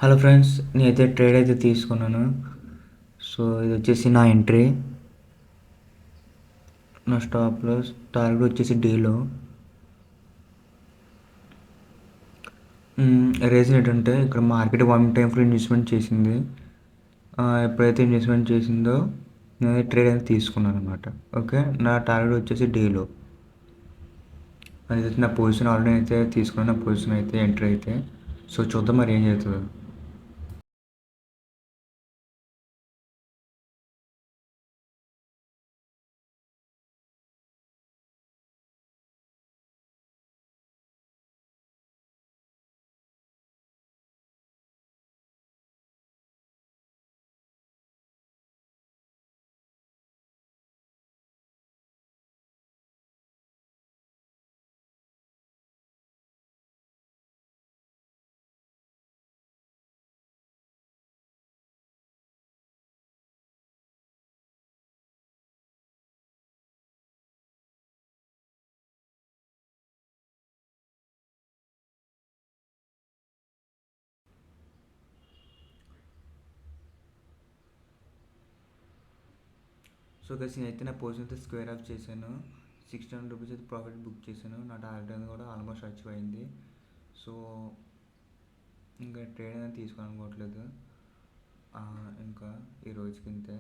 Hello friends, నేనైతే trade అయితే తీసుకున్నాను. సో ఇది వచ్చేసి నా ఎంట్రీ, నా స్టాప్ లాస్, టార్గెట్ వచ్చేసి డీలో. రీజన్ ఏంటంటే ఇక్కడ market one time free investment చేసింది. ఎప్పుడైతే ఇన్వెస్ట్మెంట్ చేసిందో నేను ట్రేడ్ అయితే తీసుకున్నాను అనమాట. ఓకే, నా టార్గెట్ వచ్చేసి డీలో. అది నా పొజిషన్ ఆల్రెడీ అయితే తీసుకున్నాను, నా పొజిషన్ అయితే ఎంట్రీ అయితే. సో చూద్దాం మరి ఏం చేస్తుందో. సో గైస్, నేనైతే నా పొజిషన్ అయితే స్క్వేర్ ఆఫ్ చేశాను. ₹600 అయితే ప్రాఫిట్ బుక్ చేశాను. నా టార్గెట్ అనేది కూడా ఆల్మోస్ట్ అచీవ్ అయింది. సో ఇంకా ట్రేడ్ అనేది తీసుకోవాలనుకోవట్లేదు ఇంకా ఈ రోజుకి ఇంతే.